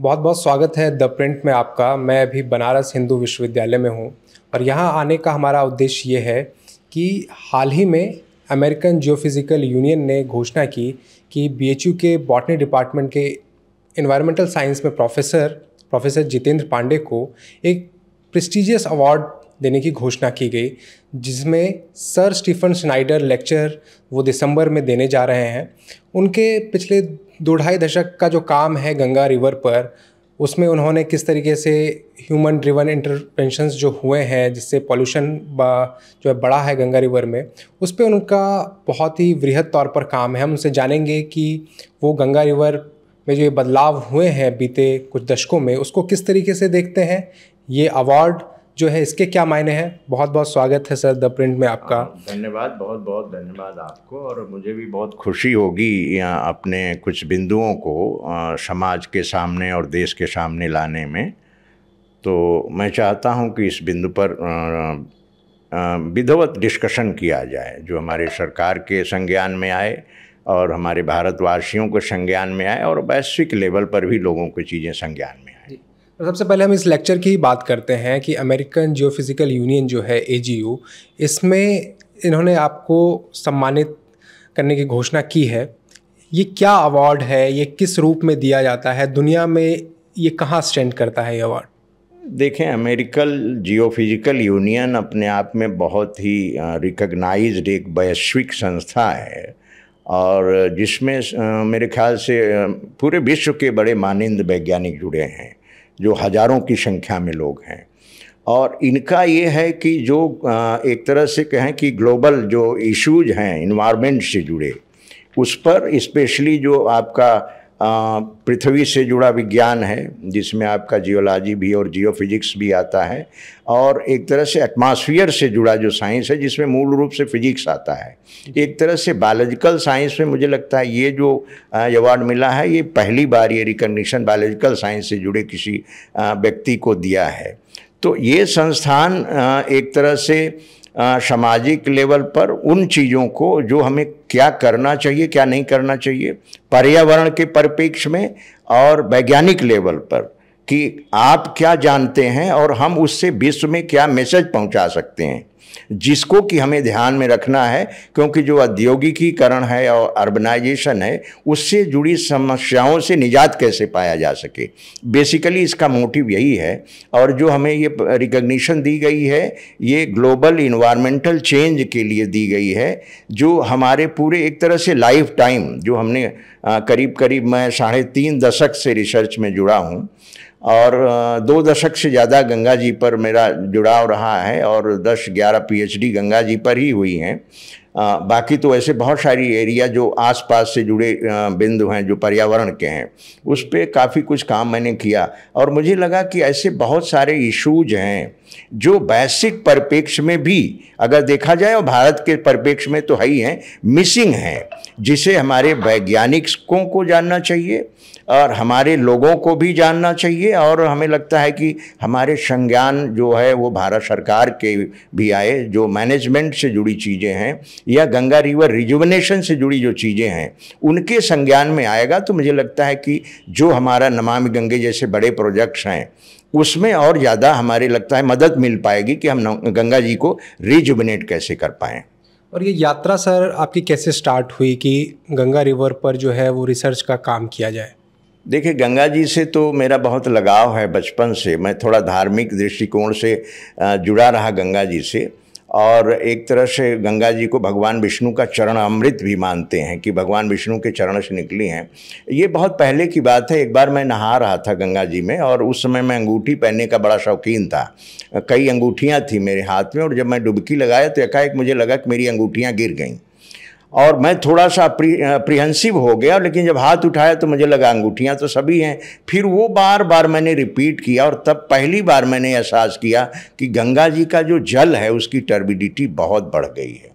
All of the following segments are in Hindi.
बहुत बहुत स्वागत है द प्रिंट में आपका। मैं अभी बनारस हिंदू विश्वविद्यालय में हूँ और यहाँ आने का हमारा उद्देश्य ये है कि हाल ही में अमेरिकन जियोफिज़िकल यूनियन ने घोषणा की कि बीएचयू के बॉटनी डिपार्टमेंट के एनवायरमेंटल साइंस में प्रोफेसर जितेंद्र पांडे को एक प्रेस्टिजियस अवार्ड देने की घोषणा की गई, जिसमें सर स्टीफन स्नाइडर लेक्चर वो दिसंबर में देने जा रहे हैं। उनके पिछले 2-2.5 दशक का जो काम है गंगा रिवर पर, उसमें उन्होंने किस तरीके से ह्यूमन ड्रिवन इंटरवेंशंस जो हुए हैं जिससे पॉल्यूशन जो है बढ़ा है गंगा रिवर में, उस पर उनका बहुत ही वृहद तौर पर काम है। हम उनसे जानेंगे कि वो गंगा रिवर में जो ये बदलाव हुए हैं बीते कुछ दशकों में, उसको किस तरीके से देखते हैं, ये अवार्ड जो है इसके क्या मायने हैं। बहुत बहुत स्वागत है सर द प्रिंट में आपका। धन्यवाद, बहुत बहुत धन्यवाद आपको। और मुझे भी बहुत खुशी होगी यहाँ अपने कुछ बिंदुओं को समाज के सामने और देश के सामने लाने में। तो मैं चाहता हूँ कि इस बिंदु पर विधिवत डिस्कशन किया जाए, जो हमारे सरकार के संज्ञान में आए और हमारे भारतवासियों के संज्ञान में आए और वैश्विक लेवल पर भी लोगों को चीज़ें संज्ञान में आए। तो सबसे पहले हम इस लेक्चर की बात करते हैं कि अमेरिकन जियोफिज़िकल यूनियन जो है AGU, इसमें इन्होंने आपको सम्मानित करने की घोषणा की है। ये क्या अवार्ड है, ये किस रूप में दिया जाता है, दुनिया में ये कहाँ स्टैंड करता है ये अवार्ड? देखें, अमेरिकन जियोफिज़िकल यूनियन अपने आप में बहुत ही रिकॉग्नाइज्ड एक वैश्विक संस्था है और जिसमें मेरे ख्याल से पूरे विश्व के बड़े माननीय वैज्ञानिक जुड़े हैं, जो हज़ारों की संख्या में लोग हैं। और इनका ये है कि जो एक तरह से कहें कि ग्लोबल जो इश्यूज हैं इन्वायरमेंट से जुड़े, उस पर स्पेशली जो आपका पृथ्वी से जुड़ा विज्ञान है, जिसमें आपका जियोलॉजी भी और जियोफिजिक्स भी आता है, और एक तरह से एटमॉस्फेयर से जुड़ा जो साइंस है जिसमें मूल रूप से फिजिक्स आता है। एक तरह से बायोलॉजिकल साइंस में मुझे लगता है ये जो अवार्ड मिला है, ये पहली बार ये रिकॉग्निशन बायोलॉजिकल साइंस से जुड़े किसी व्यक्ति को दिया है। तो ये संस्थान एक तरह से सामाजिक लेवल पर उन चीज़ों को जो हमें क्या करना चाहिए क्या नहीं करना चाहिए, पर्यावरण के परिप्रेक्ष्य में और वैज्ञानिक लेवल पर कि आप क्या जानते हैं और हम उससे विश्व में क्या मैसेज पहुंचा सकते हैं, जिसको कि हमें ध्यान में रखना है। क्योंकि जो औद्योगिकीकरण है और अर्बनाइजेशन है, उससे जुड़ी समस्याओं से निजात कैसे पाया जा सके, बेसिकली इसका मोटिव यही है। और जो हमें ये रिकॉग्निशन दी गई है, ये ग्लोबल इन्वायरमेंटल चेंज के लिए दी गई है, जो हमारे पूरे एक तरह से लाइफ टाइम, जो हमने करीब मैं 3.5 दशक से रिसर्च में जुड़ा हूँ और 2 दशक से ज़्यादा गंगा जी पर मेरा जुड़ाव रहा है और 10-11 PhD गंगा जी पर ही हुई हैं। बाकी तो ऐसे बहुत सारी एरिया जो आसपास से जुड़े बिंदु हैं जो पर्यावरण के हैं, उस पर काफ़ी कुछ काम मैंने किया। और मुझे लगा कि ऐसे बहुत सारे इश्यूज हैं जो वैश्विक परिप्रेक्ष्य में भी अगर देखा जाए, और भारत के परिप्रेक्ष्य में तो है ही हैं, मिसिंग हैं, जिसे हमारे वैज्ञानिकों को जानना चाहिए और हमारे लोगों को भी जानना चाहिए। और हमें लगता है कि हमारे संज्ञान जो है वो भारत सरकार के भी आए, जो मैनेजमेंट से जुड़ी चीज़ें हैं या गंगा रिवर रिजुवनेशन से जुड़ी जो चीज़ें हैं उनके संज्ञान में आएगा। तो मुझे लगता है कि जो हमारा नमामि गंगे जैसे बड़े प्रोजेक्ट्स हैं, उसमें और ज़्यादा हमारे लगता है मदद मिल पाएगी कि हम गंगा जी को रिजुवनेट कैसे कर पाएँ। और ये यात्रा सर आपकी कैसे स्टार्ट हुई कि गंगा रिवर पर जो है वो रिसर्च का काम किया जाए? देखिए, गंगा जी से तो मेरा बहुत लगाव है बचपन से। मैं थोड़ा धार्मिक दृष्टिकोण से जुड़ा रहा गंगा जी से, और एक तरह से गंगा जी को भगवान विष्णु का चरण अमृत भी मानते हैं कि भगवान विष्णु के चरण से निकली हैं। ये बहुत पहले की बात है। एक बार मैं नहा रहा था गंगा जी में और उस समय मैं अंगूठी पहनने का बड़ा शौकीन था। कई अंगूठियाँ थी मेरे हाथ में, और जब मैं डुबकी लगाया तो एकाएक मुझे लगा कि मेरी अंगूठियाँ गिर गईं और मैं थोड़ा सा अप्रीहेंसिव हो गया। लेकिन जब हाथ उठाया तो मुझे लगा अंगूठियाँ तो सभी हैं। फिर वो बार बार मैंने रिपीट किया और तब पहली बार मैंने एहसास किया कि गंगा जी का जो जल है उसकी टर्बिडिटी बहुत बढ़ गई है।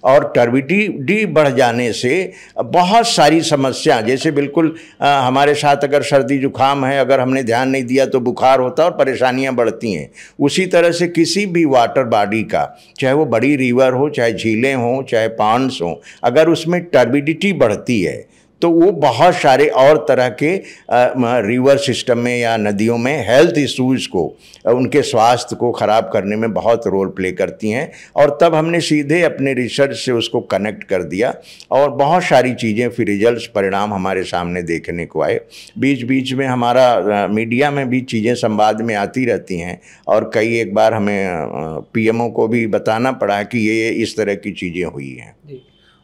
और टर्बिडिटी बढ़ जाने से बहुत सारी समस्या, जैसे बिल्कुल हमारे साथ अगर सर्दी जुकाम है, अगर हमने ध्यान नहीं दिया तो बुखार होता है और परेशानियां बढ़ती हैं। उसी तरह से किसी भी वाटर बॉडी का, चाहे वो बड़ी रिवर हो, चाहे झीलें हों, चाहे पॉन्ड्स हों, अगर उसमें टर्बिडिटी बढ़ती है तो वो बहुत सारे और तरह के रिवर सिस्टम में या नदियों में हेल्थ इश्यूज़ को, उनके स्वास्थ्य को ख़राब करने में बहुत रोल प्ले करती हैं। और तब हमने सीधे अपने रिसर्च से उसको कनेक्ट कर दिया और बहुत सारी चीज़ें फिर रिजल्ट्स परिणाम हमारे सामने देखने को आए। बीच बीच में हमारा मीडिया में भी चीज़ें संवाद में आती रहती हैं और कई एक बार हमें पीएमओ को भी बताना पड़ा कि ये इस तरह की चीज़ें हुई हैं।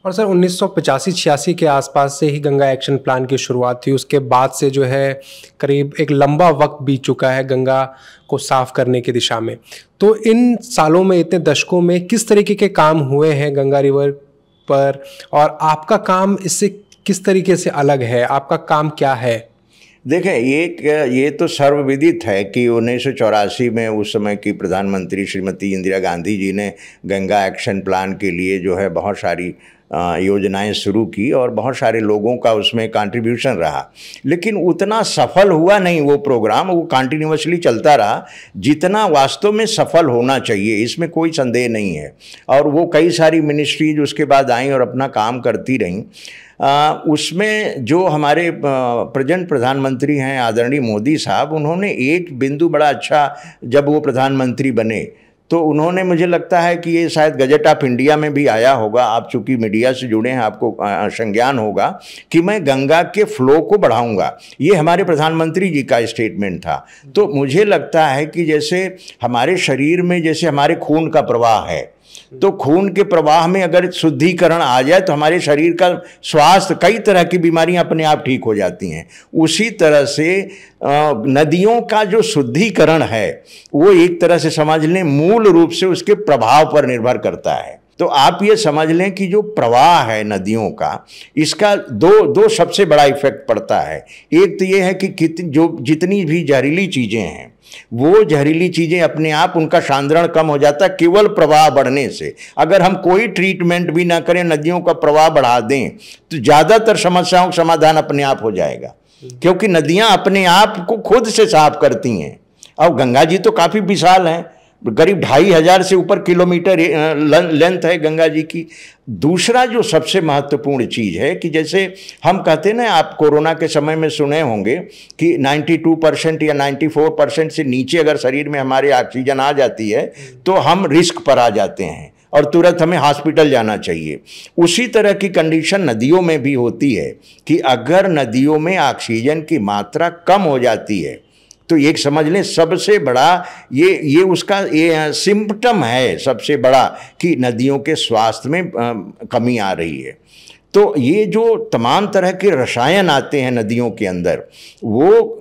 और सर 1985-86 के आसपास से ही गंगा एक्शन प्लान की शुरुआत थी। उसके बाद से जो है करीब एक लंबा वक्त बीत चुका है गंगा को साफ करने की दिशा में। तो इन सालों में, इतने दशकों में किस तरीके के काम हुए हैं गंगा रिवर पर, और आपका काम इससे किस तरीके से अलग है? आपका काम क्या है? देखें, ये तो सर्वविदित है कि 1984 में उस समय की प्रधानमंत्री श्रीमती इंदिरा गांधी जी ने गंगा एक्शन प्लान के लिए जो है बहुत सारी योजनाएं शुरू की और बहुत सारे लोगों का उसमें कंट्रीब्यूशन रहा, लेकिन उतना सफल हुआ नहीं वो प्रोग्राम। वो कंटिन्यूअसली चलता रहा जितना वास्तव में सफल होना चाहिए, इसमें कोई संदेह नहीं है। और वो कई सारी मिनिस्ट्रीज उसके बाद आई और अपना काम करती रहीं। उसमें जो हमारे प्रेजेंट प्रधानमंत्री हैं आदरणीय मोदी साहब, उन्होंने एक बिंदु बड़ा अच्छा, जब वो प्रधानमंत्री बने तो उन्होंने, मुझे लगता है कि ये शायद गजट ऑफ इंडिया में भी आया होगा, आप चूंकि मीडिया से जुड़े हैं आपको संज्ञान होगा, कि मैं गंगा के फ्लो को बढ़ाऊंगा। ये हमारे प्रधानमंत्री जी का स्टेटमेंट था। तो मुझे लगता है कि जैसे हमारे शरीर में जैसे हमारे खून का प्रवाह है, तो खून के प्रवाह में अगर शुद्धिकरण आ जाए तो हमारे शरीर का स्वास्थ्य, कई तरह की बीमारियां अपने आप ठीक हो जाती हैं। उसी तरह से नदियों का जो शुद्धिकरण है वो एक तरह से समझ लें मूल रूप से उसके प्रभाव पर निर्भर करता है। तो आप ये समझ लें कि जो प्रवाह है नदियों का, इसका दो सबसे बड़ा इफेक्ट पड़ता है। एक तो ये है कि जितनी भी जहरीली चीज़ें हैं, वो जहरीली चीज़ें अपने आप उनका सांद्रण कम हो जाता है केवल प्रवाह बढ़ने से। अगर हम कोई ट्रीटमेंट भी ना करें, नदियों का प्रवाह बढ़ा दें, तो ज़्यादातर समस्याओं का समाधान अपने आप हो जाएगा, क्योंकि नदियाँ अपने आप को खुद से साफ करती हैं। और गंगा जी तो काफ़ी विशाल हैं, करीब 2500 से ऊपर किलोमीटर लेंथ है गंगा जी की। दूसरा जो सबसे महत्वपूर्ण चीज़ है कि जैसे हम कहते हैं ना, आप कोरोना के समय में सुने होंगे कि 92% या 94% से नीचे अगर शरीर में हमारे ऑक्सीजन आ जाती है तो हम रिस्क पर आ जाते हैं और तुरंत हमें हॉस्पिटल जाना चाहिए। उसी तरह की कंडीशन नदियों में भी होती है कि अगर नदियों में ऑक्सीजन की मात्रा कम हो जाती है तो एक समझ लें सबसे बड़ा ये उसका ये सिम्पटम है सबसे बड़ा कि नदियों के स्वास्थ्य में कमी आ रही है। तो ये जो तमाम तरह के रसायन आते हैं नदियों के अंदर, वो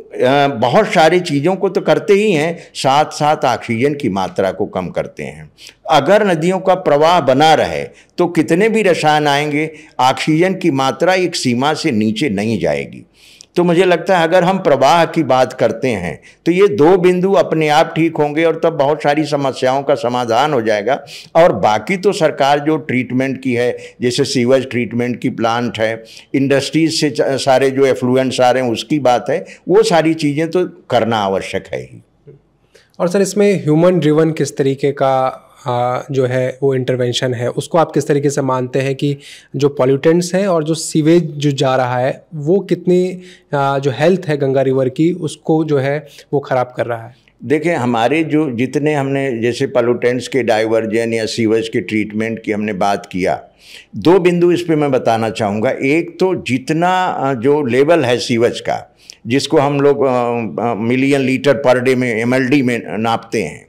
बहुत सारी चीज़ों को तो करते ही हैं, साथ साथ ऑक्सीजन की मात्रा को कम करते हैं। अगर नदियों का प्रवाह बना रहे तो कितने भी रसायन आएंगे, ऑक्सीजन की मात्रा एक सीमा से नीचे नहीं जाएगी। तो मुझे लगता है अगर हम प्रवाह की बात करते हैं तो ये दो बिंदु अपने आप ठीक होंगे और तब बहुत सारी समस्याओं का समाधान हो जाएगा। और बाकी तो सरकार जो ट्रीटमेंट की है, जैसे सीवेज ट्रीटमेंट की प्लांट है, इंडस्ट्रीज से सारे जो एफ्लुएंट्स आ रहे हैं उसकी बात है, वो सारी चीज़ें तो करना आवश्यक है ही। और सर इसमें ह्यूमन ड्रिवन किस तरीके का जो है वो इंटरवेंशन है, उसको आप किस तरीके से मानते हैं कि जो पॉल्यूटेंट्स हैं और जो सीवेज जो जा रहा है वो कितनी जो हेल्थ है गंगा रिवर की उसको जो है वो ख़राब कर रहा है? देखें, हमारे जो जितने हमने जैसे पॉल्यूटेंट्स के डाइवर्जन या सीवेज के ट्रीटमेंट की हमने बात किया, दो बिंदु इस पे मैं बताना चाहूँगा। एक तो जितना जो लेवल है सीवेज का, जिसको हम लोग मिलियन लीटर पर डे में MLD में नापते हैं,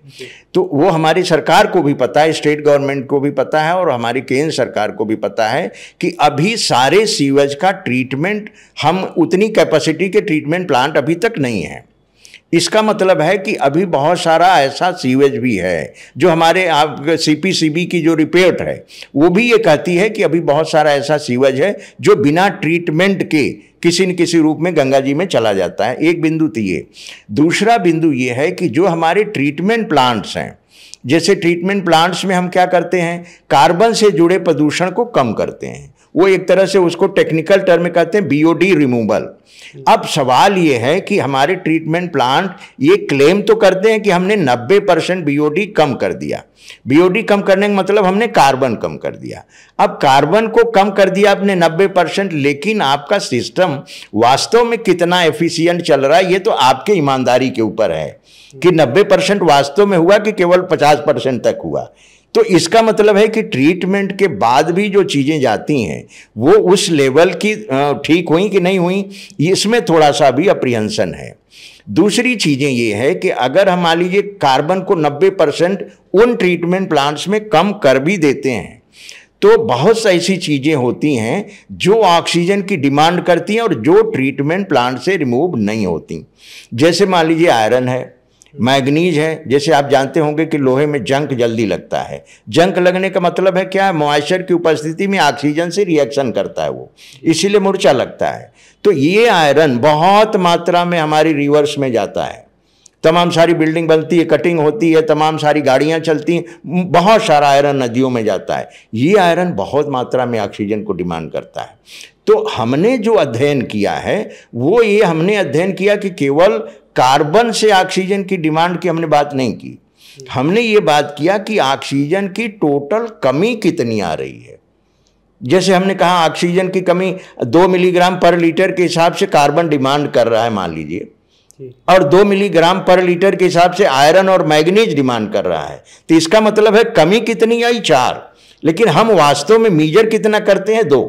तो वो हमारी सरकार को भी पता है, स्टेट गवर्नमेंट को भी पता है और हमारी केंद्र सरकार को भी पता है कि अभी सारे सीवेज का ट्रीटमेंट, हम उतनी कैपेसिटी के ट्रीटमेंट प्लांट अभी तक नहीं है। इसका मतलब है कि अभी बहुत सारा ऐसा सीवेज भी है जो हमारे आप CPCB की जो रिपोर्ट है वो भी ये कहती है कि अभी बहुत सारा ऐसा सीवेज है जो बिना ट्रीटमेंट के किसी न किसी रूप में गंगा जी में चला जाता है। एक बिंदु तो ये। दूसरा बिंदु ये है कि जो हमारे ट्रीटमेंट प्लांट्स हैं, जैसे ट्रीटमेंट प्लांट्स में हम क्या करते हैं, कार्बन से जुड़े प्रदूषण को कम करते हैं, वो एक तरह से उसको टेक्निकल टर्म में कहते हैं बीओडी रिमूवल। अब सवाल ये है कि हमारे ट्रीटमेंट प्लांट ये क्लेम तो करते हैं कि हमने 90% बीओडी कम कर दिया। बीओडी कम करने का मतलब हमने कार्बन कम कर दिया। अब कार्बन को कम कर दिया आपने 90%, लेकिन आपका सिस्टम वास्तव में कितना एफिशिएंट चल रहा है ये तो आपके ईमानदारी के ऊपर है कि 90% वास्तव में हुआ कि केवल 50% तक हुआ। तो इसका मतलब है कि ट्रीटमेंट के बाद भी जो चीज़ें जाती हैं वो उस लेवल की ठीक हुई कि नहीं हुई, इसमें थोड़ा सा भी अप्रिहेंशन है। दूसरी चीज़ें ये है कि अगर हम मान लीजिए कार्बन को 90% उन ट्रीटमेंट प्लांट्स में कम कर भी देते हैं तो बहुत सी ऐसी चीज़ें होती हैं जो ऑक्सीजन की डिमांड करती हैं और जो ट्रीटमेंट प्लांट से रिमूव नहीं होती। जैसे मान लीजिए आयरन है, मैग्नीज है। जैसे आप जानते होंगे कि लोहे में जंक जल्दी लगता है। जंक लगने का मतलब है क्या है, मॉइस्चर की उपस्थिति में ऑक्सीजन से रिएक्शन करता है वो, इसीलिए मूर्छा लगता है। तो ये आयरन बहुत मात्रा में हमारी रिवर्स में जाता है। तमाम सारी बिल्डिंग बनती है, कटिंग होती है, तमाम सारी गाड़ियां चलती हैं, बहुत सारा आयरन नदियों में जाता है। ये आयरन बहुत मात्रा में ऑक्सीजन को डिमांड करता है। तो हमने जो अध्ययन किया है वो ये हमने अध्ययन किया कि केवल कार्बन से ऑक्सीजन की डिमांड की हमने बात नहीं की, हमने ये बात किया कि ऑक्सीजन की टोटल कमी कितनी आ रही है। जैसे हमने कहा ऑक्सीजन की कमी 2 मिलीग्राम पर लीटर के हिसाब से कार्बन डिमांड कर रहा है मान लीजिए, और 2 मिलीग्राम पर लीटर के हिसाब से आयरन और मैग्नीज डिमांड कर रहा है। तो इसका मतलब है कमी कितनी आई 4, लेकिन हम वास्तव में मीजर कितना करते हैं 2।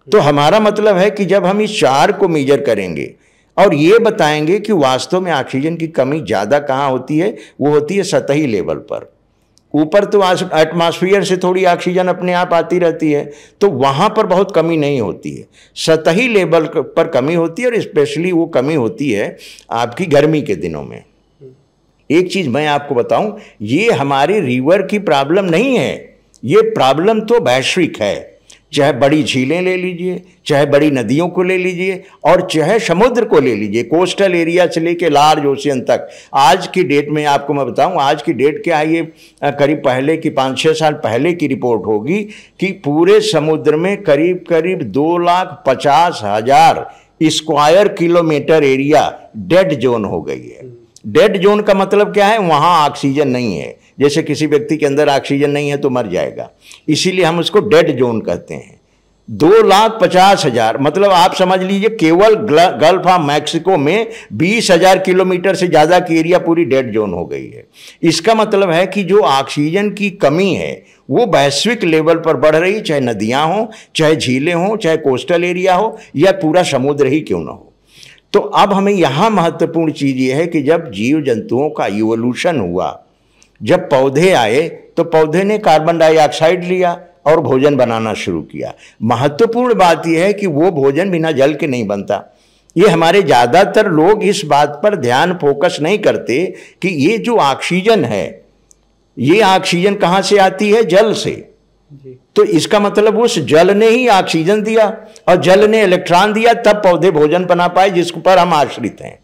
तो हमारा मतलब है कि जब हम इस 4 को मीजर करेंगे और ये बताएंगे कि वास्तव में ऑक्सीजन की कमी ज़्यादा कहाँ होती है, वो होती है सतही लेवल पर। ऊपर तो एटमॉस्फेयर से थोड़ी ऑक्सीजन अपने आप आती रहती है, तो वहाँ पर बहुत कमी नहीं होती है, सतही लेवल पर कमी होती है। और स्पेशली वो कमी होती है आपकी गर्मी के दिनों में। एक चीज़ मैं आपको बताऊं, ये हमारे रिवर की प्रॉब्लम नहीं है, ये प्रॉब्लम तो वैश्विक है। चाहे बड़ी झीलें ले लीजिए, चाहे बड़ी नदियों को ले लीजिए, और चाहे समुद्र को ले लीजिए, कोस्टल एरिया से लेके लार्ज ओशियन तक। आज की डेट में आपको मैं बताऊं, आज की डेट क्या है, ये करीब पहले की 5-6 साल पहले की रिपोर्ट होगी कि पूरे समुद्र में करीब करीब 2,50,000 square kilometre area dead zone हो गई है। डेड जोन का मतलब क्या है, वहाँ ऑक्सीजन नहीं है। जैसे किसी व्यक्ति के अंदर ऑक्सीजन नहीं है तो मर जाएगा, इसीलिए हम उसको डेड जोन कहते हैं। 2,50,000 मतलब आप समझ लीजिए केवल गल्फ ऑफ मैक्सिको में 20,000 किलोमीटर से ज़्यादा की एरिया पूरी डेड जोन हो गई है। इसका मतलब है कि जो ऑक्सीजन की कमी है वो वैश्विक लेवल पर बढ़ रही, चाहे नदियाँ हों, चाहे झीलें हों, चाहे कोस्टल एरिया हो, या पूरा समुद्र ही क्यों ना हो। तो अब हमें यहाँ महत्वपूर्ण चीज़ ये है कि जब जीव जंतुओं का इवोल्यूशन हुआ, जब पौधे आए तो पौधे ने कार्बन डाइऑक्साइड लिया और भोजन बनाना शुरू किया। महत्वपूर्ण बात यह है कि वो भोजन बिना जल के नहीं बनता। ये हमारे ज़्यादातर लोग इस बात पर ध्यान फोकस नहीं करते कि ये जो ऑक्सीजन है, ये ऑक्सीजन कहाँ से आती है, जल से। तो इसका मतलब उस जल ने ही ऑक्सीजन दिया और जल ने इलेक्ट्रॉन दिया, तब पौधे भोजन बना पाए जिस पर हम आश्रित हैं।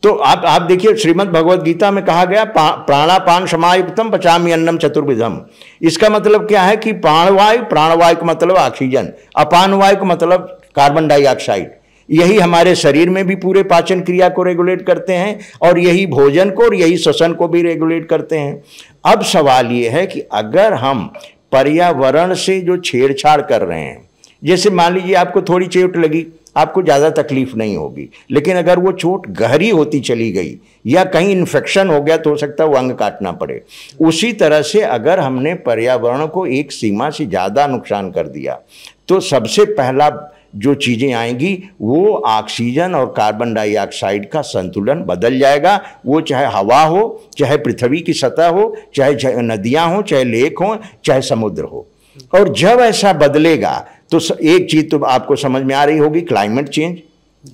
तो आप देखिए श्रीमद् भगवद गीता में कहा गया प्राणापान समायुक्तम पचामी अन्नम चतुर्विधम। इसका मतलब क्या है कि प्राणवायु का मतलब ऑक्सीजन, अपान वायु का मतलब कार्बन डाइऑक्साइड, यही हमारे शरीर में भी पूरे पाचन क्रिया को रेगुलेट करते हैं और यही भोजन को और यही श्वसन को भी रेगुलेट करते हैं। अब सवाल ये है कि अगर हम पर्यावरण से जो छेड़छाड़ कर रहे हैं, जैसे मान लीजिए आपको थोड़ी चोट लगी, आपको ज़्यादा तकलीफ नहीं होगी, लेकिन अगर वो चोट गहरी होती चली गई या कहीं इन्फेक्शन हो गया तो हो सकता है वो अंग काटना पड़े। उसी तरह से अगर हमने पर्यावरण को एक सीमा से ज़्यादा नुकसान कर दिया तो सबसे पहला जो चीज़ें आएंगी वो ऑक्सीजन और कार्बन डाइऑक्साइड का संतुलन बदल जाएगा। वो चाहे हवा हो, चाहे पृथ्वी की सतह हो, चाहे नदियाँ हों, चाहे लेक हों, चाहे समुद्र हो। और जब ऐसा बदलेगा तो एक चीज़ तो आपको समझ में आ रही होगी, क्लाइमेट चेंज,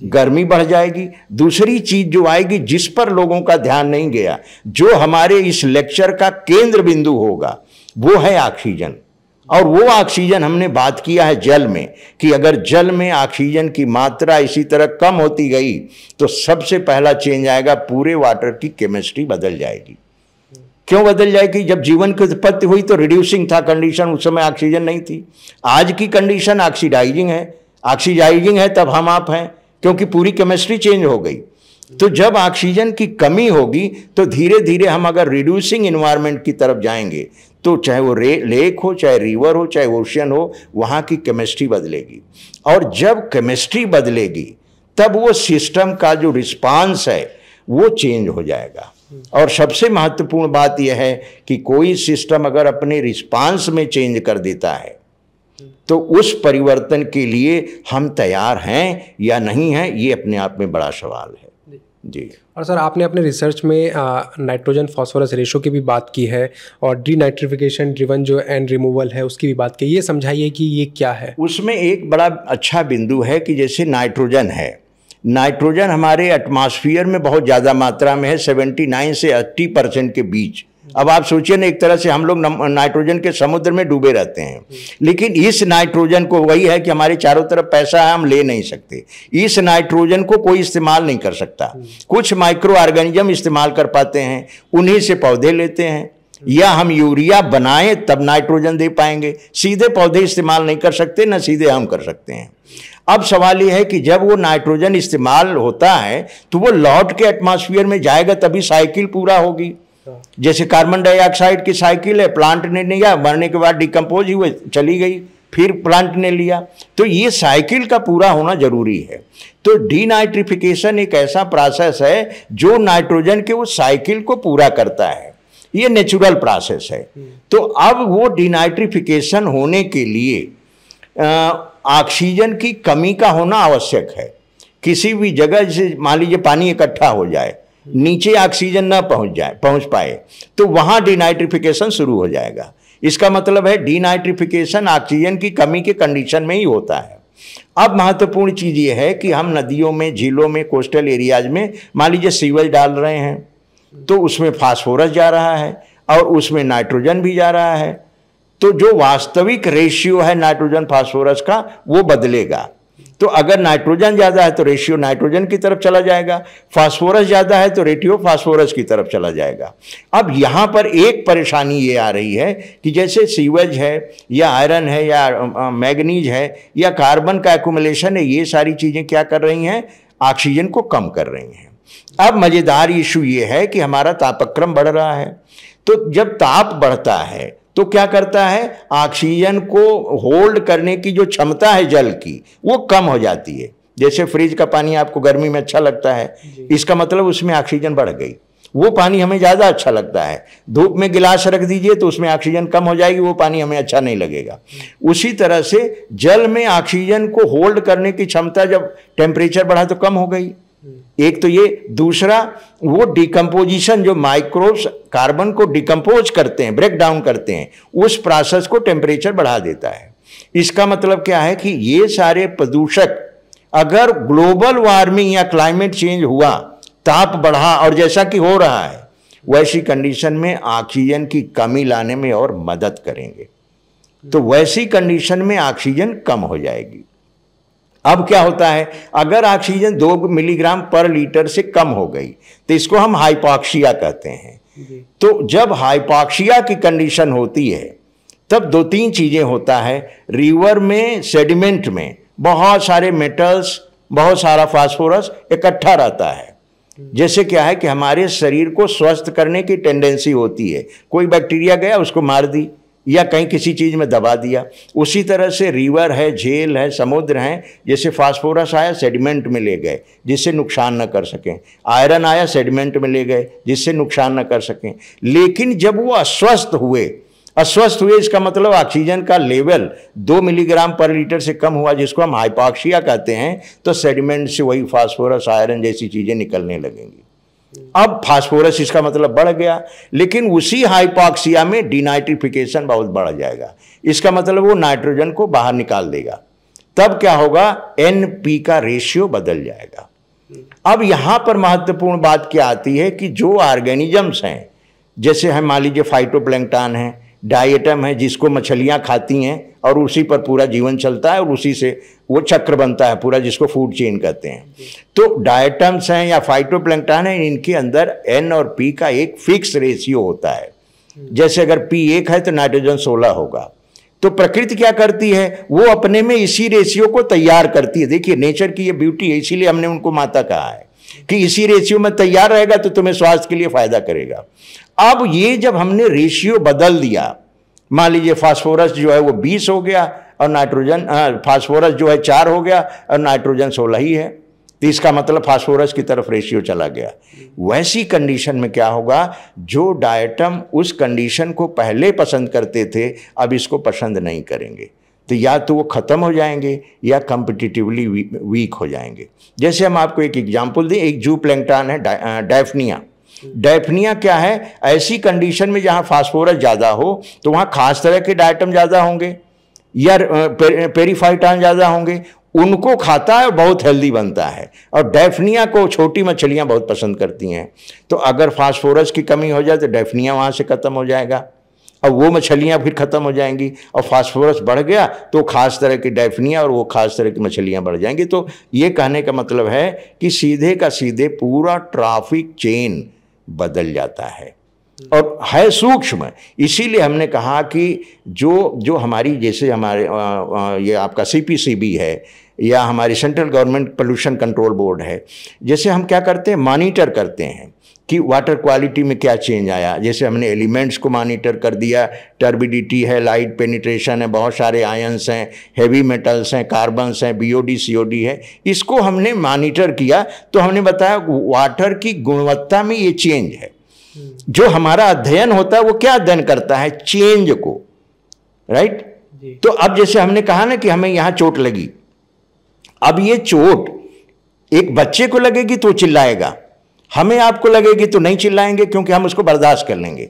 गर्मी बढ़ जाएगी। दूसरी चीज़ जो आएगी जिस पर लोगों का ध्यान नहीं गया, जो हमारे इस लेक्चर का केंद्र बिंदु होगा, वो है ऑक्सीजन। और वो ऑक्सीजन हमने बात किया है जल में, कि अगर जल में ऑक्सीजन की मात्रा इसी तरह कम होती गई तो सबसे पहला चेंज आएगा, पूरे वाटर की केमिस्ट्री बदल जाएगी। क्यों बदल जाएगी? जब जीवन की उत्पत्ति हुई तो रिड्यूसिंग था कंडीशन, उस समय ऑक्सीजन नहीं थी। आज की कंडीशन ऑक्सीडाइजिंग है, ऑक्सीडाइजिंग है तब हम आप हैं, क्योंकि पूरी केमिस्ट्री चेंज हो गई। तो जब ऑक्सीजन की कमी होगी तो धीरे धीरे हम अगर रिड्यूसिंग इन्वायरमेंट की तरफ जाएंगे तो चाहे वो लेक हो, चाहे रिवर हो, चाहे ओशियन हो, वहाँ की केमिस्ट्री बदलेगी। और जब केमिस्ट्री बदलेगी तब वो सिस्टम का जो रिस्पांस है वो चेंज हो जाएगा। और सबसे महत्वपूर्ण बात यह है कि कोई सिस्टम अगर अपने रिस्पांस में चेंज कर देता है तो उस परिवर्तन के लिए हम तैयार हैं या नहीं हैं, ये अपने आप में बड़ा सवाल है जी। और सर, आपने अपने रिसर्च में नाइट्रोजन फॉस्फोरस रेशो की भी बात की है और डीनाइट्रिफिकेशन ड्रिवन जो एंड रिमूवल है उसकी भी बात की। ये समझाइए कि ये क्या है। उसमें एक बड़ा अच्छा बिंदु है कि जैसे नाइट्रोजन है, नाइट्रोजन हमारे एटमॉस्फेयर में बहुत ज़्यादा मात्रा में है, 79 से 80% के बीच। अब आप सोचिए ना, एक तरह से हम लोग नाइट्रोजन के समुद्र में डूबे रहते हैं, लेकिन इस नाइट्रोजन को, वही है कि हमारे चारों तरफ पैसा है, हम ले नहीं सकते। इस नाइट्रोजन को कोई इस्तेमाल नहीं कर सकता। कुछ माइक्रो ऑर्गेनिज्म इस्तेमाल कर पाते हैं, उन्हीं से पौधे लेते हैं, या हम यूरिया बनाएं तब नाइट्रोजन दे पाएंगे। सीधे पौधे इस्तेमाल नहीं कर सकते, ना सीधे हम कर सकते हैं। अब सवाल यह है कि जब वो नाइट्रोजन इस्तेमाल होता है तो वो लौट के एटमॉस्फेयर में जाएगा, तभी साइकिल पूरा होगी। जैसे कार्बन डाइऑक्साइड की साइकिल है, प्लांट ने लिया, मरने के बाद डिकम्पोज हुए, चली गई, फिर प्लांट ने लिया। तो ये साइकिल का पूरा होना जरूरी है। तो डीनाइट्रिफिकेशन एक ऐसा प्रोसेस है जो नाइट्रोजन के उस साइकिल को पूरा करता है। ये नेचुरल प्रोसेस है। तो अब वो डीनाइट्रिफिकेशन होने के लिए ऑक्सीजन की कमी का होना आवश्यक है। किसी भी जगह, जैसे मान लीजिए पानी इकट्ठा हो जाए, नीचे ऑक्सीजन ना पहुंच पाए, तो वहां डीनाइट्रिफिकेशन शुरू हो जाएगा। इसका मतलब है डीनाइट्रिफिकेशन ऑक्सीजन की कमी के कंडीशन में ही होता है। अब महत्वपूर्ण चीज ये है कि हम नदियों में, झीलों में, कोस्टल एरियाज में मान लीजिए सीवेज डाल रहे हैं, तो उसमें फास्फोरस जा रहा है और उसमें नाइट्रोजन भी जा रहा है। तो जो वास्तविक रेशियो है नाइट्रोजन फास्फोरस का वो बदलेगा। तो अगर नाइट्रोजन ज़्यादा है तो रेशियो नाइट्रोजन की तरफ चला जाएगा, फास्फोरस ज़्यादा है तो रेशियो फास्फोरस की तरफ चला जाएगा। अब यहाँ पर एक परेशानी ये आ रही है कि जैसे सीवेज है या आयरन है या मैग्नीज है या कार्बन का एक्युमुलेशन है, ये सारी चीज़ें क्या कर रही हैं? ऑक्सीजन को कम कर रही हैं। अब मज़ेदार इशू ये है कि हमारा तापक्रम बढ़ रहा है, तो जब ताप बढ़ता है तो क्या करता है? ऑक्सीजन को होल्ड करने की जो क्षमता है जल की वो कम हो जाती है। जैसे फ्रिज का पानी आपको गर्मी में अच्छा लगता है, इसका मतलब उसमें ऑक्सीजन बढ़ गई, वो पानी हमें ज़्यादा अच्छा लगता है। धूप में गिलास रख दीजिए तो उसमें ऑक्सीजन कम हो जाएगी, वो पानी हमें अच्छा नहीं लगेगा। उसी तरह से जल में ऑक्सीजन को होल्ड करने की क्षमता जब टेम्परेचर बढ़ा तो कम हो गई। एक तो ये, दूसरा वो डिकम्पोजिशन, जो माइक्रोब्स कार्बन को डिकम्पोज करते हैं, ब्रेक डाउन करते हैं, उस प्रोसेस को टेम्परेचर बढ़ा देता है। इसका मतलब क्या है कि ये सारे प्रदूषक, अगर ग्लोबल वार्मिंग या क्लाइमेट चेंज हुआ, ताप बढ़ा और जैसा कि हो रहा है, वैसी कंडीशन में ऑक्सीजन की कमी लाने में और मदद करेंगे। तो वैसी कंडीशन में ऑक्सीजन कम हो जाएगी। अब क्या होता है? अगर ऑक्सीजन 2 मिलीग्राम पर लीटर से कम हो गई तो इसको हम हाइपॉक्सिया कहते हैं। तो जब हाइपॉक्सिया की कंडीशन होती है तब 2-3 चीज़ें होता है। रिवर में, सेडिमेंट में बहुत सारे मेटल्स, बहुत सारा फास्फोरस इकट्ठा रहता है। जैसे क्या है कि हमारे शरीर को स्वस्थ करने की टेंडेंसी होती है। कोई बैक्टीरिया गया, उसको मार दी या कहीं किसी चीज़ में दबा दिया। उसी तरह से रिवर है, झील है, समुद्र हैं, जैसे फास्फोरस आया सेडिमेंट में ले गए जिससे नुकसान न कर सकें, आयरन आया सेडिमेंट में ले गए जिससे नुकसान न कर सकें। लेकिन जब वो अस्वस्थ हुए इसका मतलब ऑक्सीजन का लेवल 2 मिलीग्राम पर लीटर से कम हुआ, जिसको हम हाइपॉक्सिया कहते हैं, तो सेडिमेंट से वही फास्फोरस, आयरन जैसी चीज़ें निकलने लगेंगी। अब फास्फोरस इसका मतलब बढ़ गया, लेकिन उसी हाइपॉक्सिया में डीनाइट्रिफिकेशन बहुत बढ़ जाएगा। इसका मतलब वो नाइट्रोजन को बाहर निकाल देगा। तब क्या होगा? NP का रेशियो बदल जाएगा। अब यहां पर महत्वपूर्ण बात क्या आती है कि जो ऑर्गेनिजम्स हैं, जैसे हम मान लीजिए फाइटोप्लैंक्टन है, डायटम है, जिसको मछलियां खाती हैं और उसी पर पूरा जीवन चलता है और उसी से वो चक्र बनता है पूरा, जिसको फूड चेन कहते हैं। तो डायटम्स हैं या फाइटोप्लैंक्टन है, इनके अंदर N और P का एक फिक्स रेशियो होता है। जैसे अगर P1 है तो नाइट्रोजन 16 होगा। तो प्रकृति क्या करती है, वो अपने में इसी रेशियो को तैयार करती है। देखिए नेचर की ये ब्यूटी है, इसीलिए हमने उनको माता कहा है कि इसी रेशियो में तैयार रहेगा तो तुम्हें स्वास्थ्य के लिए फायदा करेगा। अब ये जब हमने रेशियो बदल दिया, मान लीजिए फास्फोरस जो है वो 20 हो गया और नाइट्रोजन फास्फोरस जो है 4 हो गया और नाइट्रोजन 16 ही है, तो इसका मतलब फास्फोरस की तरफ रेशियो चला गया। वैसी कंडीशन में क्या होगा, जो डायटम उस कंडीशन को पहले पसंद करते थे अब इसको पसंद नहीं करेंगे, तो या तो वो ख़त्म हो जाएंगे या कम्पिटिटिवली वीक हो जाएंगे। जैसे हम आपको एक एग्जांपल दें, एक जू प्लैंकटन है डायफनिया। डायफनिया क्या है, ऐसी कंडीशन में जहाँ फास्फोरस ज़्यादा हो तो वहाँ खास तरह के डायटम ज़्यादा होंगे या पेरीफाइटान ज़्यादा होंगे, उनको खाता है और बहुत हेल्दी बनता है। और डायफनिया को छोटी मछलियाँ बहुत पसंद करती हैं, तो अगर फास्फोरस की कमी हो जाए तो डायफनिया वहाँ से ख़त्म हो जाएगा और वो मछलियाँ फिर ख़त्म हो जाएंगी, और फास्फोरस बढ़ गया तो खास तरह की डायफनिया और वो खास तरह की मछलियाँ बढ़ जाएंगी। तो ये कहने का मतलब है कि सीधे का सीधे पूरा ट्रैफिक चेन बदल जाता है और है सूक्ष्म। इसीलिए हमने कहा कि जो हमारी, जैसे हमारे ये आपका CPCB है या हमारी central government pollution control board है, जैसे हम क्या करते हैं, मॉनिटर करते हैं कि वाटर क्वालिटी में क्या चेंज आया। जैसे हमने एलिमेंट्स को मॉनिटर कर दिया, टर्बिडिटी है, लाइट पेनिट्रेशन है, बहुत सारे आयंस हैं, हेवी मेटल्स हैं, कार्बन्स हैं, BOD COD है, इसको हमने मॉनिटर किया तो हमने बताया वाटर की गुणवत्ता में ये चेंज है। जो हमारा अध्ययन होता है वो क्या अध्ययन करता है, चेंज को, राइट। तो अब जैसे हमने कहा ना कि हमें यहाँ चोट लगी, अब ये चोट एक बच्चे को लगेगी तो चिल्लाएगा, हमें आपको लगेगी तो नहीं चिल्लाएंगे क्योंकि हम उसको बर्दाश्त कर लेंगे।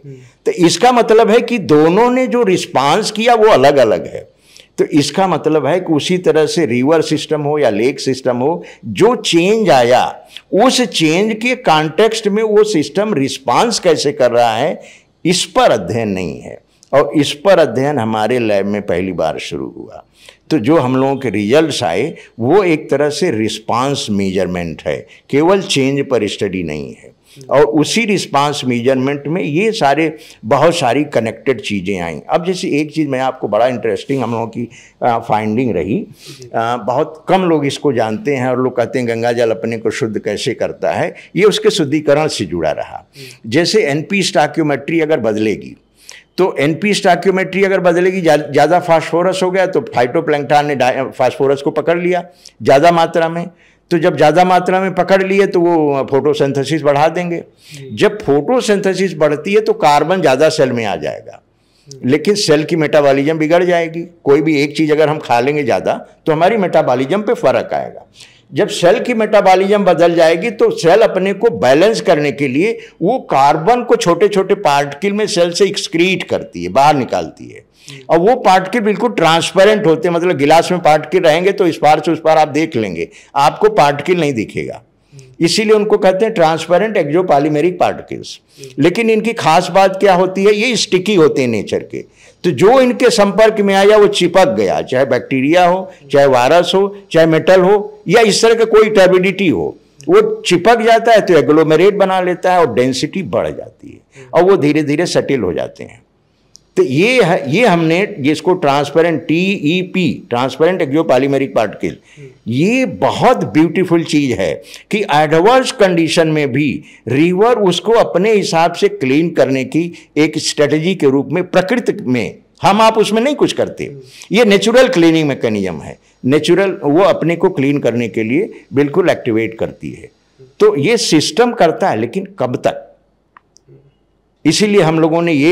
तो इसका मतलब है कि दोनों ने जो रिस्पांस किया वो अलग अलग है। तो इसका मतलब है कि उसी तरह से रिवर सिस्टम हो या लेक सिस्टम हो, जो चेंज आया उस चेंज के कॉन्टेक्स्ट में वो सिस्टम रिस्पांस कैसे कर रहा है, इस पर अध्ययन नहीं है। और इस पर अध्ययन हमारे लैब में पहली बार शुरू हुआ। तो जो हम लोगों के रिजल्ट्स आए वो एक तरह से रिस्पांस मेजरमेंट है, केवल चेंज पर स्टडी नहीं है। और उसी रिस्पांस मेजरमेंट में ये सारे बहुत सारी कनेक्टेड चीज़ें आई। अब जैसे एक चीज़ मैं आपको, बड़ा इंटरेस्टिंग हम लोगों की फाइंडिंग रही, बहुत कम लोग इसको जानते हैं और लोग कहते हैं गंगा जल अपने को शुद्ध कैसे करता है, ये उसके शुद्धिकरण से जुड़ा रहा। जैसे NP स्टॉइकियोमेट्री अगर बदलेगी तो NP स्टॉइकियोमेट्री अगर बदलेगी, ज़्यादा फास्फोरस हो गया तो फाइटोप्लैंक्टन ने फास्फोरस को पकड़ लिया ज़्यादा मात्रा में, तो जब ज़्यादा मात्रा में पकड़ लिए तो वो फोटोसिंथेसिस बढ़ा देंगे। जब फोटोसिंथेसिस बढ़ती है तो कार्बन ज़्यादा सेल में आ जाएगा, लेकिन सेल की मेटाबॉलिज्म बिगड़ जाएगी। कोई भी एक चीज़ अगर हम खा लेंगे ज़्यादा तो हमारी मेटाबॉलिज्म पे फर्क आएगा। जब सेल की मेटाबॉलिज्म बदल जाएगी तो सेल अपने को बैलेंस करने के लिए वो कार्बन को छोटे छोटे पार्टिकल में सेल से एक्सक्रीट करती है, बाहर निकालती है। और वो पार्टिकल बिल्कुल ट्रांसपेरेंट होते हैं, मतलब गिलास में पार्टिकल रहेंगे तो इस पार से उस पार आप देख लेंगे, आपको पार्टिकल नहीं दिखेगा। इसीलिए उनको कहते हैं ट्रांसपेरेंट एक्सोपॉलीमेरिक पार्टिकल्स। लेकिन इनकी खास बात क्या होती है, ये स्टिकी होते हैं नेचर के, तो जो इनके संपर्क में आया वो चिपक गया, चाहे बैक्टीरिया हो, चाहे वायरस हो, चाहे मेटल हो या इस तरह का कोई टर्बिडिटी हो, वो चिपक जाता है तो एग्लोमेरेट बना लेता है और डेंसिटी बढ़ जाती है और वो धीरे धीरे सेटल हो जाते हैं। तो ये हमने जिसको ट्रांसपेरेंट TEP, ट्रांसपेरेंट एक्सोपॉलीमेरिक पार्टिकल, ये बहुत ब्यूटीफुल चीज है कि एडवर्स कंडीशन में भी रिवर उसको अपने हिसाब से क्लीन करने की एक स्ट्रेटजी के रूप में, प्रकृति में हम आप उसमें नहीं कुछ करते, ये नेचुरल क्लीनिंग मैकेनिज्म है, नेचुरल वो अपने को क्लीन करने के लिए बिल्कुल एक्टिवेट करती है। तो ये सिस्टम करता है, लेकिन कब तक, इसीलिए हम लोगों ने ये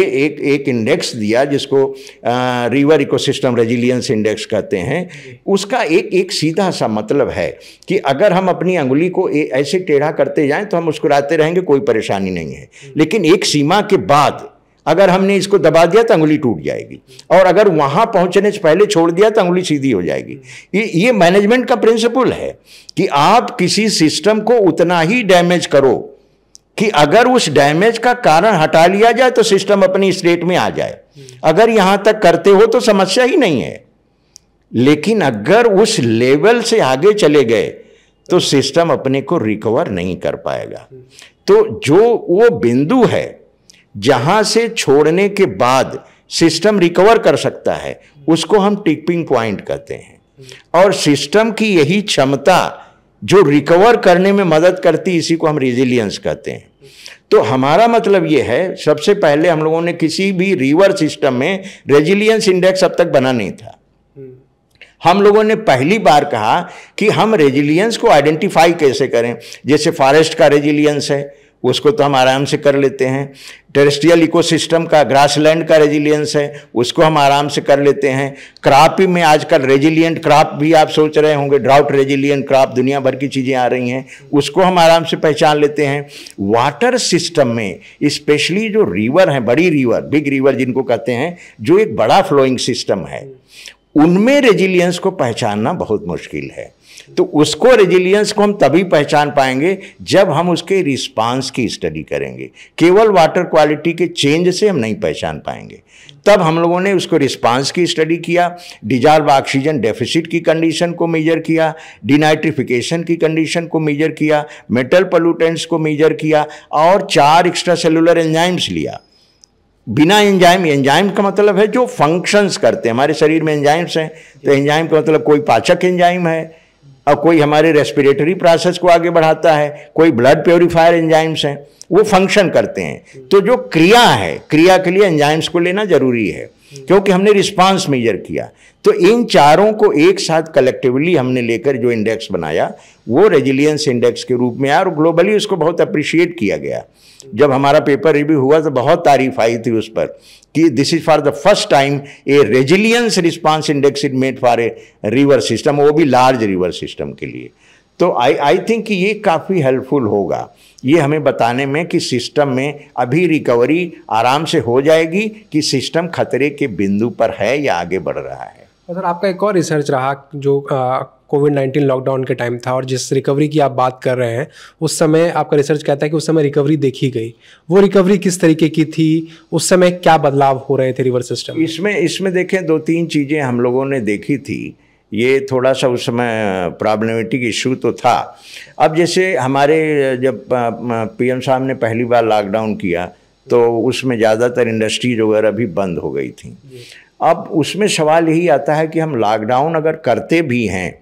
एक इंडेक्स दिया जिसको रिवर इकोसिस्टम रेजिलियंस इंडेक्स कहते हैं। उसका एक सीधा सा मतलब है कि अगर हम अपनी अंगुली को ऐसे टेढ़ा करते जाएं तो हम मुस्कुराते रहेंगे, कोई परेशानी नहीं है, लेकिन एक सीमा के बाद अगर हमने इसको दबा दिया तो अंगुली टूट जाएगी, और अगर वहां पहुंचने से पहले छोड़ दिया तो अंगुली सीधी हो जाएगी। ये मैनेजमेंट का प्रिंसिपल है कि आप किसी सिस्टम को उतना ही डैमेज करो कि अगर उस डैमेज का कारण हटा लिया जाए तो सिस्टम अपनी स्टेट में आ जाए। अगर यहां तक करते हो तो समस्या ही नहीं है, लेकिन अगर उस लेवल से आगे चले गए तो सिस्टम अपने को रिकवर नहीं कर पाएगा। तो जो वो बिंदु है जहां से छोड़ने के बाद सिस्टम रिकवर कर सकता है, उसको हम टिपिंग पॉइंट कहते हैं। और सिस्टम की यही क्षमता जो रिकवर करने में मदद करती, इसी को हम रेजिलियंस कहते हैं। तो हमारा मतलब ये है, सबसे पहले हम लोगों ने किसी भी रिवर सिस्टम में रेजिलियंस इंडेक्स अब तक बना नहीं था। हम लोगों ने पहली बार कहा कि हम रेजिलियंस को आइडेंटिफाई कैसे करें। जैसे फॉरेस्ट का रेजिलियंस है, उसको तो हम आराम से कर लेते हैं। टेरेस्ट्रियल इकोसिस्टम का, ग्रासलैंड का रेजिलियंस है, उसको हम आराम से कर लेते हैं। क्रॉप में आजकल रेजिलियंट क्रॉप भी आप सोच रहे होंगे, ड्राउट रेजिलियंट क्रॉप, दुनिया भर की चीज़ें आ रही हैं, उसको हम आराम से पहचान लेते हैं। वाटर सिस्टम में स्पेशली जो रिवर हैं, बड़ी रिवर, बिग रिवर जिनको कहते हैं, जो एक बड़ा फ्लोइंग सिस्टम है, उनमें रेजिलियंस को पहचानना बहुत मुश्किल है। तो उसको, रेजिलियंस को हम तभी पहचान पाएंगे जब हम उसके रिस्पांस की स्टडी करेंगे। केवल वाटर क्वालिटी के चेंज से हम नहीं पहचान पाएंगे। तब हम लोगों ने उसको रिस्पांस की स्टडी किया, डिजॉल्व ऑक्सीजन डेफिसिट की कंडीशन को मेजर किया, डिनाइट्रिफिकेशन की कंडीशन को मेजर किया, मेटल पोल्यूटेंट्स को मेजर किया, और 4 एक्स्ट्रा सेलुलर एंजाइम्स लिया। बिना एंजाइम, एंजाइम का मतलब है जो फंक्शंस करते हैं। हमारे शरीर में एंजाइम्स हैं, तो एंजाइम का मतलब कोई पाचक एंजाइम है, और कोई हमारे रेस्पिरेटरी प्रोसेस को आगे बढ़ाता है, कोई ब्लड प्योरीफायर एंजाइम्स हैं, वो फंक्शन करते हैं। तो जो क्रिया है, क्रिया के लिए एंजाइम्स को लेना जरूरी है, क्योंकि हमने रिस्पांस मेजर किया। तो इन चारों को एक साथ कलेक्टिवली हमने लेकर जो इंडेक्स बनाया, वो रेजिलियंस इंडेक्स के रूप में आया, और ग्लोबली उसको बहुत अप्रिशिएट किया गया। जब हमारा पेपर रिव्यू हुआ तो बहुत तारीफ आई थी उस पर कि this is for the first time A resilience response index is made for a river system, वो भी लार्ज रिवर सिस्टम के लिए। तो आई थिंक कि ये काफ़ी हेल्पफुल होगा, ये हमें बताने में कि सिस्टम में अभी रिकवरी आराम से हो जाएगी कि सिस्टम खतरे के बिंदु पर है या आगे बढ़ रहा है। और सर, आपका एक और रिसर्च रहा जो कोविड-19 लॉकडाउन के टाइम था, और जिस रिकवरी की आप बात कर रहे हैं, उस समय आपका रिसर्च कहता है कि उस समय रिकवरी देखी गई। वो रिकवरी किस तरीके की थी? उस समय क्या बदलाव हो रहे थे रिवर सिस्टम? इसमें देखें, 2-3 चीज़ें हम लोगों ने देखी थी। ये थोड़ा सा उस समय प्रॉब्लमेटिक इशू तो था। अब जैसे हमारे जब पीएम साहब ने पहली बार लॉकडाउन किया, तो उसमें ज़्यादातर इंडस्ट्रीज वगैरह भी बंद हो गई थी। अब उसमें सवाल यही आता है कि हम लॉकडाउन अगर करते भी हैं,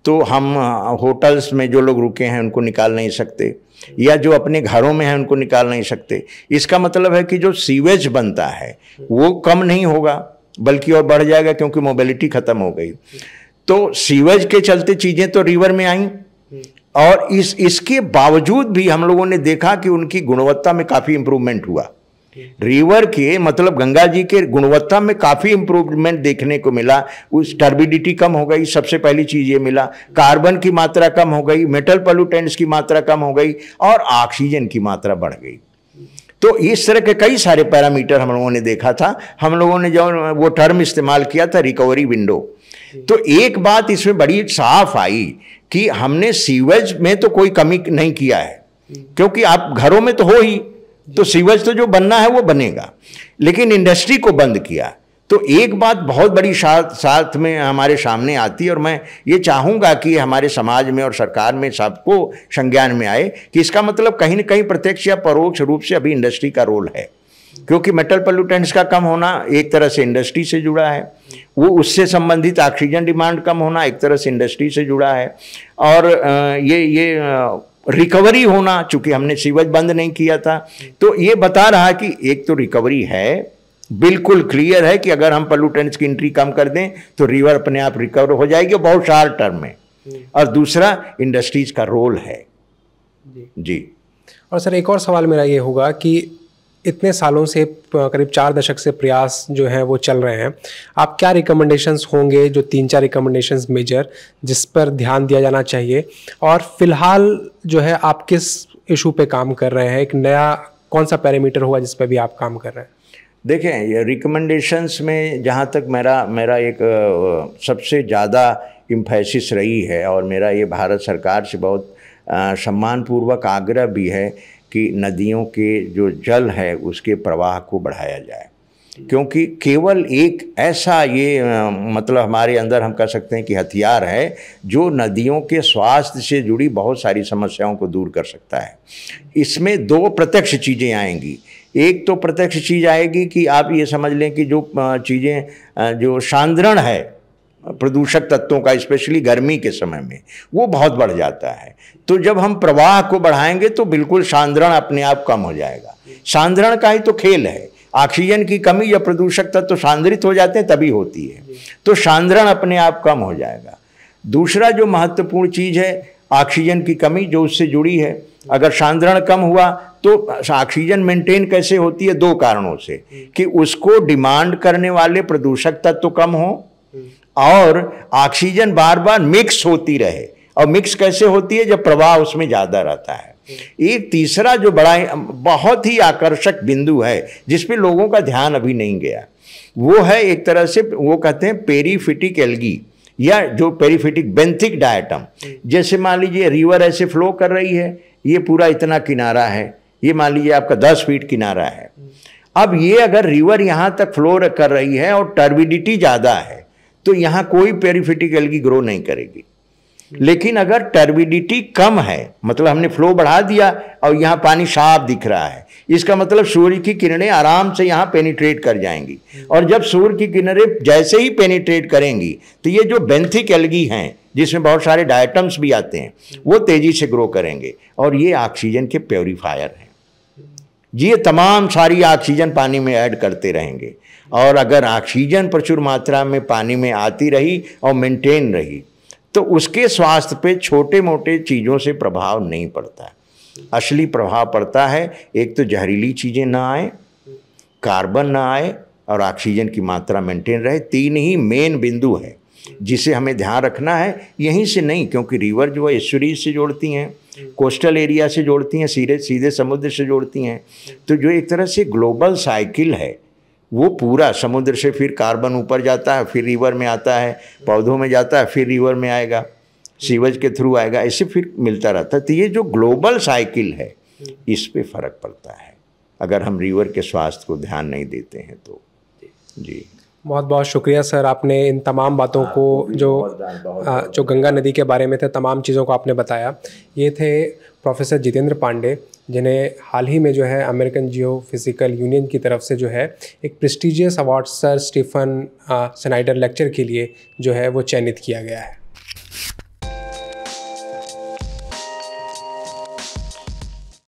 तो हम होटल्स में जो लोग रुके हैं उनको निकाल नहीं सकते, या जो अपने घरों में हैं उनको निकाल नहीं सकते। इसका मतलब है कि जो सीवेज बनता है वो कम नहीं होगा, बल्कि और बढ़ जाएगा, क्योंकि मोबिलिटी ख़त्म हो गई। तो सीवेज के चलते चीज़ें तो रिवर में आईं, और इसके बावजूद भी हम लोगों ने देखा कि उनकी गुणवत्ता में काफ़ी इम्प्रूवमेंट हुआ। रिवर के मतलब गंगा जी के गुणवत्ता में काफ़ी इम्प्रूवमेंट देखने को मिला। उस टर्बिडिटी कम हो गई, सबसे पहली चीज़ ये मिला। कार्बन की मात्रा कम हो गई, मेटल पोल्यूटेंट्स की मात्रा कम हो गई, और ऑक्सीजन की मात्रा बढ़ गई। तो इस तरह के कई सारे पैरामीटर हम लोगों ने देखा था। हम लोगों ने जो वो टर्म इस्तेमाल किया था रिकवरी विंडो। तो एक बात इसमें बड़ी साफ आई कि हमने सीवेज में तो कोई कमी नहीं किया है, क्योंकि आप घरों में तो हो ही, तो सीवेज तो जो बनना है वो बनेगा, लेकिन इंडस्ट्री को बंद किया। तो एक बात बहुत बड़ी साथ में हमारे सामने आती है, और मैं ये चाहूँगा कि हमारे समाज में और सरकार में सबको संज्ञान में आए कि इसका मतलब कहीं न कहीं प्रत्यक्ष या परोक्ष रूप से अभी इंडस्ट्री का रोल है। क्योंकि मेटल पोल्यूटेंट्स का कम होना एक तरह से इंडस्ट्री से जुड़ा है, वो उससे संबंधित ऑक्सीजन डिमांड कम होना एक तरह से इंडस्ट्री से जुड़ा है, और ये रिकवरी होना, चूंकि हमने सीवेज बंद नहीं किया था, तो ये बता रहा कि एक तो रिकवरी है, बिल्कुल क्लियर है कि अगर हम पोल्यूटेंट्स की एंट्री कम कर दें तो रिवर अपने आप रिकवर हो जाएगी, बहुत शॉर्ट टर्म में। और दूसरा इंडस्ट्रीज का रोल है जी। और सर, एक और सवाल मेरा ये होगा कि इतने सालों से, करीब 4 दशक से प्रयास जो हैं वो चल रहे हैं, आप क्या रिकमेंडेशंस होंगे, जो 3-4 रिकमेंडेशंस मेजर जिस पर ध्यान दिया जाना चाहिए? और फिलहाल जो है आप किस इशू पे काम कर रहे हैं? एक नया कौन सा पैरामीटर होगा जिस पर भी आप काम कर रहे हैं? देखें, ये रिकमेंडेशंस में जहाँ तक मेरा एक सबसे ज़्यादा इम्फेसिस रही है, और मेरा ये भारत सरकार से बहुत सम्मानपूर्वक आग्रह भी है कि नदियों के जो जल है उसके प्रवाह को बढ़ाया जाए। क्योंकि केवल एक ऐसा ये मतलब हमारे अंदर हम कह सकते हैं कि हथियार है जो नदियों के स्वास्थ्य से जुड़ी बहुत सारी समस्याओं को दूर कर सकता है। इसमें दो प्रत्यक्ष चीज़ें आएंगी। एक तो प्रत्यक्ष चीज़ आएगी कि आप ये समझ लें कि जो चीज़ें जो सांद्रण है प्रदूषक तत्वों का, स्पेशली गर्मी के समय में, वो बहुत बढ़ जाता है। तो जब हम प्रवाह को बढ़ाएंगे तो बिल्कुल सांद्रण अपने आप कम हो जाएगा। सांद्रण का ही तो खेल है। ऑक्सीजन की कमी या प्रदूषक तत्व सांद्रित हो जाते हैं तभी होती है, तो सांद्रण अपने आप कम हो जाएगा। दूसरा जो महत्वपूर्ण चीज़ है ऑक्सीजन की कमी जो उससे जुड़ी है। अगर सांद्रण कम हुआ तो ऑक्सीजन मेंटेन कैसे होती है? दो कारणों से, कि उसको डिमांड करने वाले प्रदूषक तत्व कम हो और ऑक्सीजन बार बार मिक्स होती रहे। और मिक्स कैसे होती है? जब प्रवाह उसमें ज़्यादा रहता है। एक तीसरा जो बड़ा बहुत ही आकर्षक बिंदु है जिस पे लोगों का ध्यान अभी नहीं गया, वो है एक तरह से वो कहते हैं पेरीफिटिक एल्गी या जो पेरीफिटिक बेंथिक डायटम। जैसे मान लीजिए रिवर ऐसे फ्लो कर रही है, ये पूरा इतना किनारा है, ये मान लीजिए आपका 10 फीट किनारा है। अब ये अगर रिवर यहाँ तक फ्लो कर रही है और टर्बिडिटी ज़्यादा है तो यहाँ कोई पेरीफिटिक एल्गी ग्रो नहीं करेगी। लेकिन अगर टर्बिडिटी कम है, मतलब हमने फ्लो बढ़ा दिया और यहाँ पानी साफ दिख रहा है, इसका मतलब सूर्य की किरणें आराम से यहाँ पेनिट्रेट कर जाएंगी। और जब सूर्य की किरणें जैसे ही पेनिट्रेट करेंगी तो ये जो बेंथिक एल्गी हैं जिसमें बहुत सारे डायटम्स भी आते हैं वो तेजी से ग्रो करेंगे और ये ऑक्सीजन के प्योरीफायर हैं। ये तमाम सारी ऑक्सीजन पानी में ऐड करते रहेंगे और अगर ऑक्सीजन प्रचुर मात्रा में पानी में आती रही और मेंटेन रही तो उसके स्वास्थ्य पे छोटे मोटे चीज़ों से प्रभाव नहीं पड़ता है। असली प्रभाव पड़ता है एक तो जहरीली चीज़ें ना आए, कार्बन ना आए और ऑक्सीजन की मात्रा मेंटेन रहे। तीन ही मेन बिंदु है जिसे हमें ध्यान रखना है। यहीं से नहीं, क्योंकि रिवर जो है एस्चुरीज से जोड़ती हैं, कोस्टल एरिया से जोड़ती हैं, सीधे समुद्र से जोड़ती हैं। तो जो एक तरह से ग्लोबल साइकिल है वो पूरा समुद्र से फिर कार्बन ऊपर जाता है, फिर रिवर में आता है, पौधों में जाता है, फिर रिवर में आएगा, सीवेज के थ्रू आएगा, ऐसे फिर मिलता रहता है। तो ये जो ग्लोबल साइकिल है इस पे फर्क पड़ता है अगर हम रिवर के स्वास्थ्य को ध्यान नहीं देते हैं तो। जी बहुत बहुत शुक्रिया सर, आपने इन तमाम बातों को जो गंगा नदी के बारे में थे तमाम चीज़ों को आपने बताया। ये थे प्रोफेसर जितेंद्र पांडे, जिन्हें हाल ही में जो है अमेरिकन जियोफिजिकल यूनियन की तरफ से जो है एक prestigious award sir Stephen Snyder lecture के लिए जो है वो चयनित किया गया है।